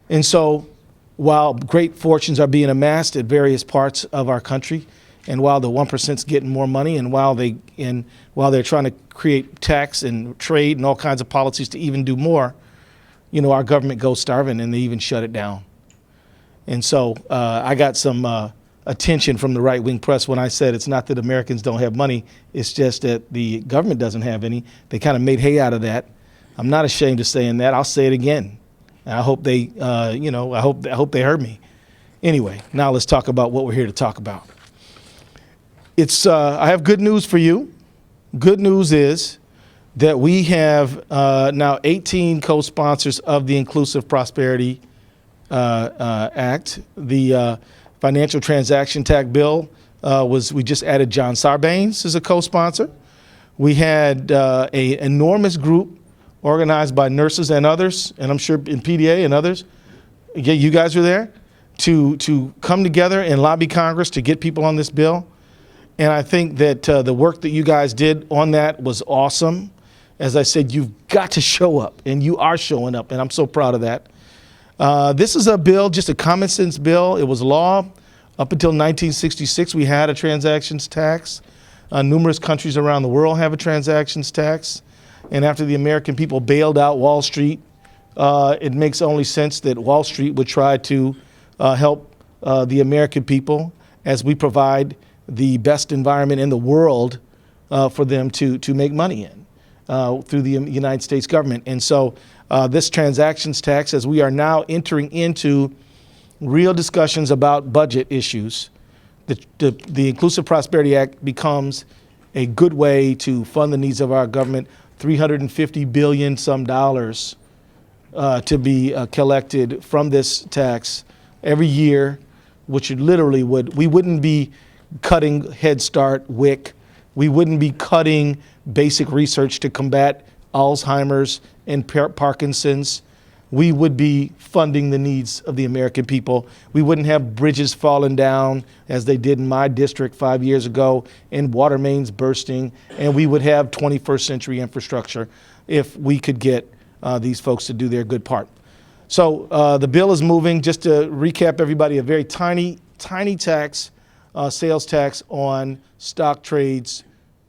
And so while great fortunes are being amassed at various parts of our country, and while the 1%'s getting more money, and while they're trying to create tax and trade and all kinds of policies to even do more, our government goes starving and they even shut it down. And so I got some attention from the right-wing press when I said it's not that Americans don't have money, it's just that the government doesn't have any. They kind of made hay out of that. I'm not ashamed of saying that. I'll say it again. I hope they, I hope they heard me. Anyway, now let's talk about what we're here to talk about. I have good news for you. Good news is that we have now 18 co-sponsors of the Inclusive Prosperity Act. The Financial Transaction Tax Bill we just added John Sarbanes as a co-sponsor. We had an enormous group organized by nurses and others, and I'm sure in PDA and others, yeah, you guys were there, to come together and lobby Congress to get people on this bill. And I think that the work that you guys did on that was awesome. As I said, you've got to show up, and you are showing up, and I'm so proud of that. This is a bill, just a common sense bill. It was law up until 1966. We had a transactions tax. Numerous countries around the world have a transactions tax. And after the American people bailed out Wall Street, it makes only sense that Wall Street would try to help the American people as we provide the best environment in the world for them to make money in through the United States government. And so this transactions tax, as we are now entering into real discussions about budget issues, the Inclusive Prosperity Act becomes a good way to fund the needs of our government. $350 billion some dollars to be collected from this tax every year, which literally we wouldn't be cutting Head Start, WIC. We wouldn't be cutting basic research to combat Alzheimer's and Parkinson's. We would be funding the needs of the American people. We wouldn't have bridges falling down as they did in my district 5 years ago and water mains bursting, and we would have 21st century infrastructure if we could get these folks to do their good part. So the bill is moving. Just to recap everybody, a very tiny tax, sales tax on stock trades,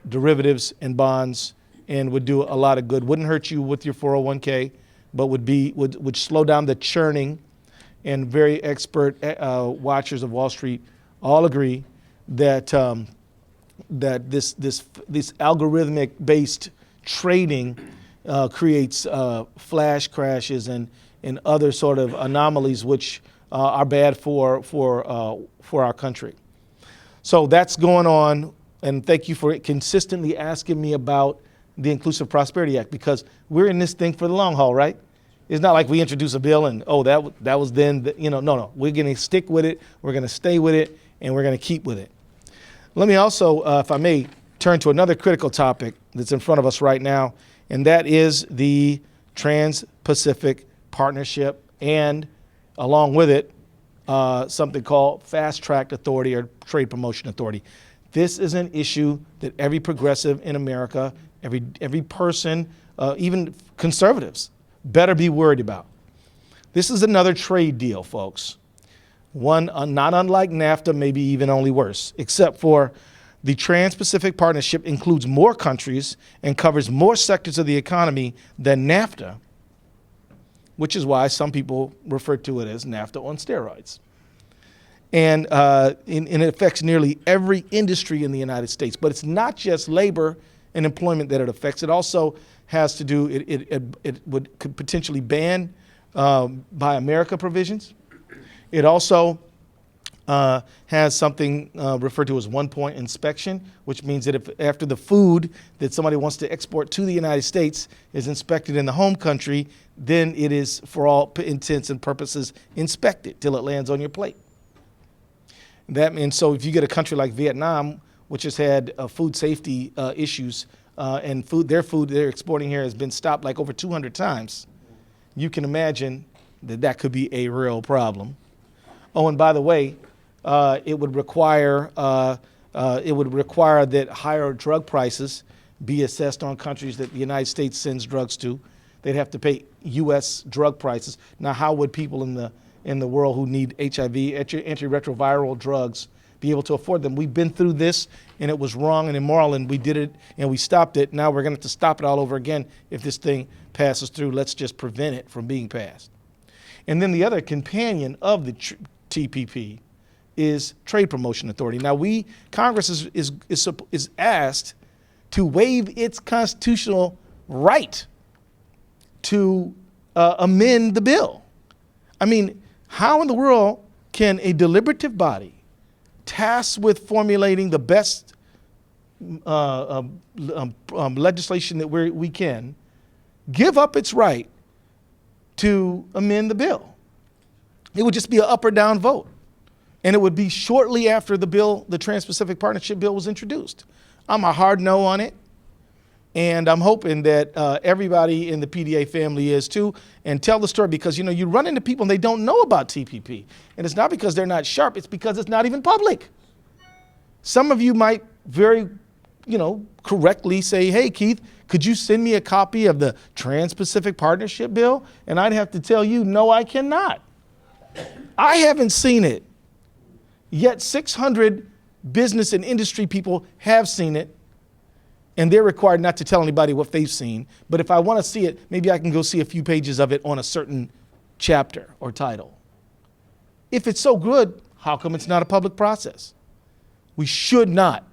derivatives, and bonds, and would do a lot of good. Wouldn't hurt you with your 401k. But would slow down the churning, and very expert watchers of Wall Street all agree that this algorithmic based trading creates flash crashes and other sort of anomalies which are bad for our country. So that's going on, and thank you for consistently asking me about the Inclusive Prosperity Act, because we're in this thing for the long haul, right? It's not like we introduce a bill and, that was then, no. We're going to stick with it, we're going to stay with it, and we're going to keep with it. Let me also, if I may, turn to another critical topic that's in front of us right now, and that is the Trans-Pacific Partnership, and along with it, something called Fast Track Authority or Trade Promotion Authority. This is an issue that every progressive in America, every person, even conservatives, better be worried about. This is another trade deal, folks. One not unlike NAFTA, maybe even only worse, except for the Trans-Pacific Partnership includes more countries and covers more sectors of the economy than NAFTA, which is why some people refer to it as NAFTA on steroids. And it affects nearly every industry in the United States. But it's not just labor and employment that it affects. It also has to do, could potentially ban Buy America provisions. It also has something referred to as one-point inspection, which means that if after the food that somebody wants to export to the United States is inspected in the home country, then it is, for all intents and purposes, inspected till it lands on your plate. That means, so if you get a country like Vietnam, which has had food safety issues, and their food they're exporting here has been stopped like over 200 times, you can imagine that could be a real problem. Oh, and by the way, it would require that higher drug prices be assessed on countries that the United States sends drugs to. they'd have to pay U.S. drug prices. Now, how would people in the world who need HIV, antiretroviral drugs, be able to afford them? We've been through this, and it was wrong and immoral, and we did it, and we stopped it. Now we're going to have to stop it all over again if this thing passes through. Let's just prevent it from being passed. And then the other companion of the TPP is Trade Promotion Authority. Now, Congress is asked to waive its constitutional right to amend the bill. I mean, how in the world can a deliberative body tasked with formulating the best legislation that we can give up its right to amend the bill? It would just be an up or down vote. And it would be shortly after the Trans-Pacific Partnership Bill was introduced. I'm a hard no on it. And I'm hoping that everybody in the PDA family is too, and tell the story, because you run into people and they don't know about TPP. And it's not because they're not sharp, it's because it's not even public. Some of you might very, correctly say, hey, Keith, could you send me a copy of the Trans-Pacific Partnership Bill? And I'd have to tell you, no, I cannot. I haven't seen it. Yet 600 business and industry people have seen it, and they're required not to tell anybody what they've seen. But if I want to see it, maybe I can go see a few pages of it on a certain chapter or title. If it's so good, how come it's not a public process? We should not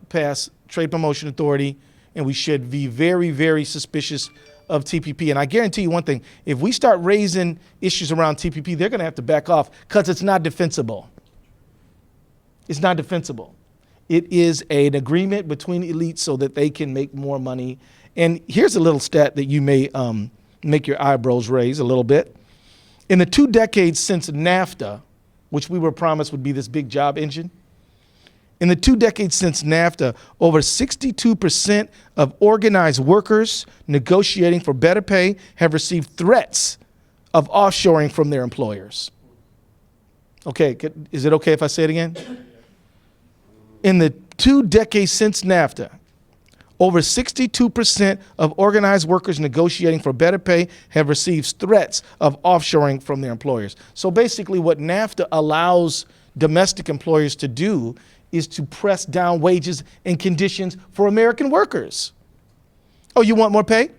pass Trade Promotion Authority, and we should be very, very suspicious of TPP. And I guarantee you one thing, if we start raising issues around TPP, they're going to have to back off because it's not defensible. It's not defensible. It is an agreement between elites so that they can make more money. And here's a little stat that you may make your eyebrows raise a little bit. In the 2 decades since NAFTA, which we were promised would be this big job engine, in the 2 decades since NAFTA, over 62% of organized workers negotiating for better pay have received threats of offshoring from their employers. Okay, is it okay if I say it again? In the 2 decades since NAFTA, over 62% of organized workers negotiating for better pay have received threats of offshoring from their employers. So basically what NAFTA allows domestic employers to do is to press down wages and conditions for American workers. Oh, you want more pay?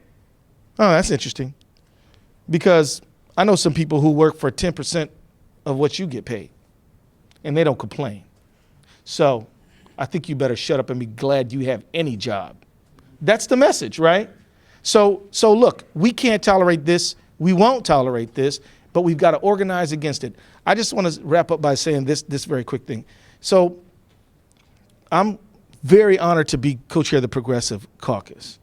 Oh, that's interesting. Because I know some people who work for 10% of what you get paid, and they don't complain. So I think you better shut up and be glad you have any job. That's the message, right? So look, we can't tolerate this. We won't tolerate this, but we've got to organize against it. I just want to wrap up by saying this very quick thing. So I'm very honored to be co-chair of the Progressive Caucus.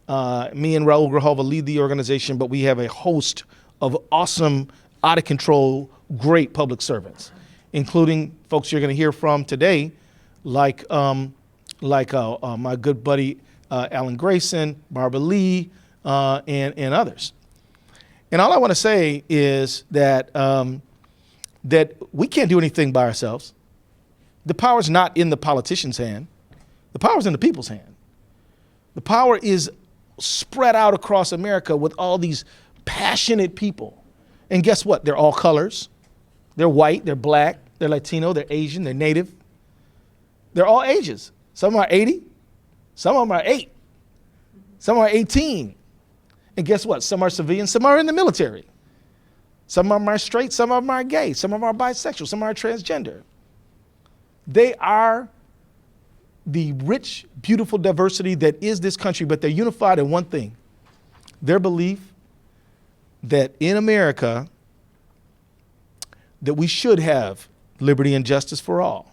Me and Raul Grijalva lead the organization, but we have a host of awesome, out of control, great public servants, including folks you're going to hear from today, like my good buddy Alan Grayson, Barbara Lee, and others. And all I want to say is that that we can't do anything by ourselves. The power's not in the politician's hand. The power's in the people's hand. The power is spread out across America with all these passionate people. And guess what? They're all colors. They're white, they're black, they're Latino, they're Asian, they're Native. They're all ages. Some are 80, some of them are 8, some are 18. And guess what? Some are civilians, some are in the military. Some of them are straight, some of them are gay, some of them are bisexual, some are transgender. They are the rich, beautiful diversity that is this country, but they're unified in one thing: their belief that in America that we should have liberty and justice for all.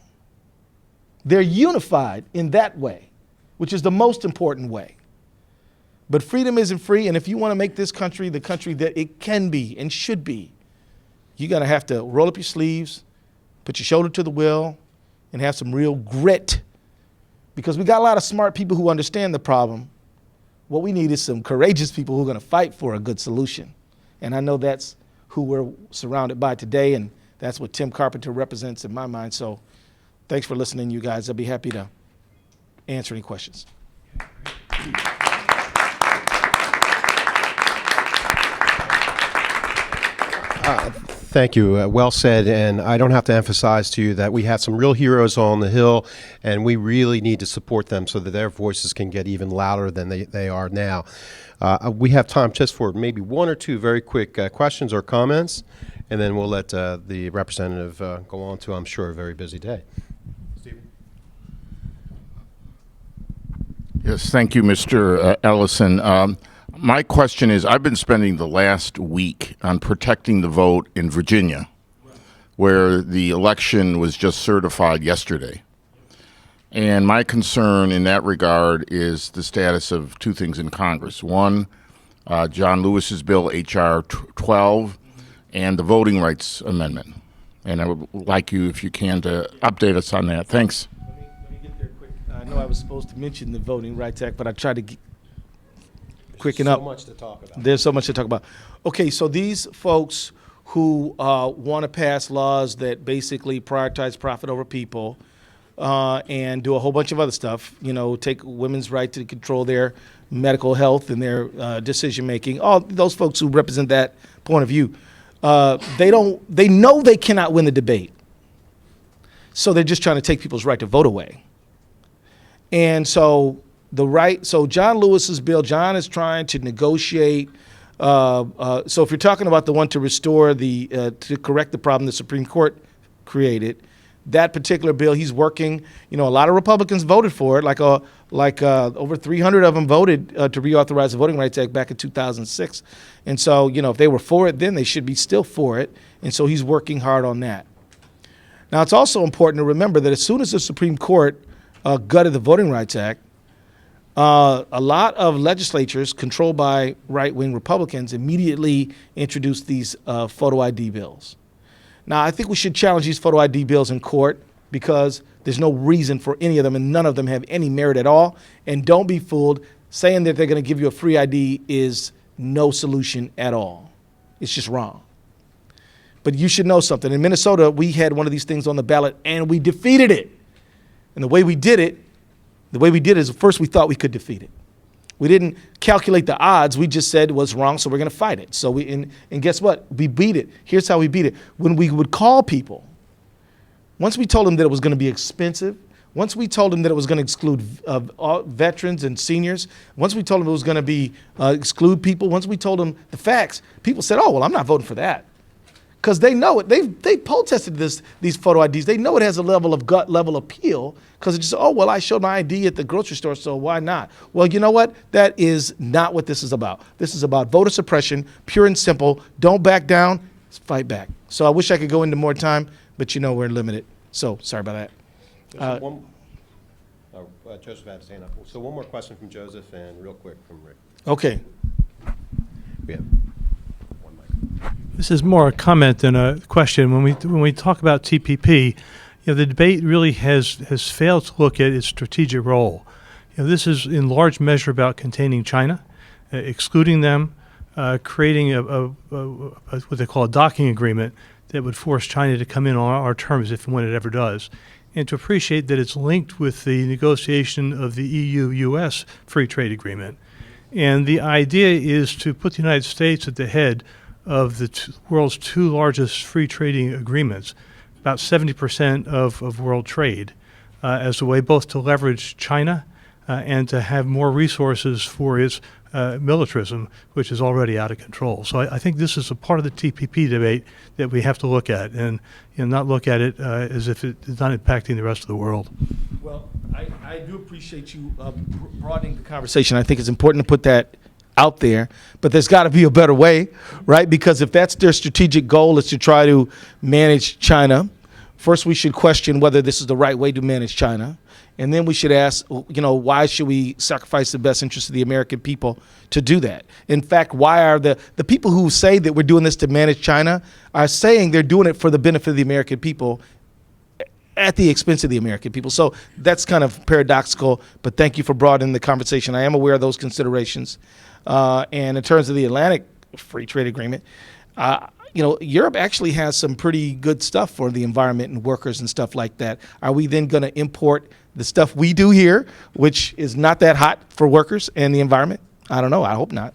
They're unified in that way, which is the most important way. But freedom isn't free, and if you want to make this country the country that it can be and should be, you're going to have to roll up your sleeves, put your shoulder to the wheel, and have some real grit. Because we got a lot of smart people who understand the problem. What we need is some courageous people who are going to fight for a good solution. And I know that's who we're surrounded by today, and that's what Tim Carpenter represents in my mind. So thanks for listening, you guys. I'll be happy to answer any questions. Thank you. Well said. And I don't have to emphasize to you that we have some real heroes on the Hill, and we really need to support them so that their voices can get even louder than they are now. We have time just for maybe one or two very quick questions or comments, and then we'll let the representative go on to, I'm sure, a very busy day. Stephen? Yes, thank you, Mr. Ellison. My question is, I've been spending the last week on protecting the vote in Virginia, where the election was just certified yesterday. And my concern in that regard is the status of two things in Congress. One, John Lewis's bill, H.R. 12, and the Voting Rights Amendment. And I would like you, if you can, to update us on that. Thanks. Let me get there quick. I know I was supposed to mention the Voting Rights Act, but I tried to quicken up. So much to talk about. There's so much to talk about. Okay, so these folks who want to pass laws that basically prioritize profit over people and do a whole bunch of other stuff, take women's right to control their medical health and their decision making, all those folks who represent that point of view, they know they cannot win the debate. So they're just trying to take people's right to vote away. And so John Lewis's bill, John is trying to negotiate. So if you're talking about the one to restore to correct the problem the Supreme Court created, that particular bill, he's working. A lot of Republicans voted for it, like over 300 of them voted to reauthorize the Voting Rights Act back in 2006. And so, if they were for it then, they should be still for it. And so he's working hard on that. Now, it's also important to remember that as soon as the Supreme Court gutted the Voting Rights Act, a lot of legislatures controlled by right-wing Republicans immediately introduced these photo ID bills. Now, I think we should challenge these photo ID bills in court because there's no reason for any of them, and none of them have any merit at all. And don't be fooled. Saying that they're going to give you a free ID is no solution at all. It's just wrong. But you should know something. In Minnesota, we had one of these things on the ballot, and we defeated it. And the way we did it is first we thought we could defeat it. We didn't calculate the odds. We just said it was wrong, so we're going to fight it. So and guess what? We beat it. Here's how we beat it. When we would call people, once we told them that it was going to be expensive, once we told them that it was going to exclude veterans and seniors, once we told them it was going to exclude people, once we told them the facts, people said, oh, well, I'm not voting for that. Because they know it. They poll tested these photo IDs. They know it has a level of gut level appeal because it's just, oh, well, I showed my ID at the grocery store, so why not? Well, you know what? That is not what this is about. This is about voter suppression, pure and simple. Don't back down. Fight back. So I wish I could go into more time, but we're limited. So sorry about that. Joseph had his hand up. So one more question from Joseph and real quick from Rick. Okay. We have one mic. This is more a comment than a question. When we talk about TPP, the debate really has failed to look at its strategic role. This is in large measure about containing China, excluding them, creating what they call a docking agreement that would force China to come in on our terms if and when it ever does, and to appreciate that it's linked with the negotiation of the EU-US free trade agreement. And the idea is to put the United States at the head of the world's two largest free trading agreements, about 70% of world trade, as a way both to leverage China and to have more resources for its militarism, which is already out of control. So I think this is a part of the TPP debate that we have to look at and not look at it as if it is not impacting the rest of the world. Well, I do appreciate you broadening the conversation. I think it's important to put that out there, but there's got to be a better way, right? Because if that's their strategic goal is to try to manage China, first we should question whether this is the right way to manage China. And then we should ask, why should we sacrifice the best interests of the American people to do that? In fact, why are the people who say that we're doing this to manage China are saying they're doing it for the benefit of the American people at the expense of the American people? So that's kind of paradoxical, but thank you for broadening the conversation. I am aware of those considerations. And in terms of the Atlantic Free Trade Agreement, Europe actually has some pretty good stuff for the environment and workers and stuff like that. Are we then going to import the stuff we do here, which is not that hot for workers and the environment? I don't know. I hope not.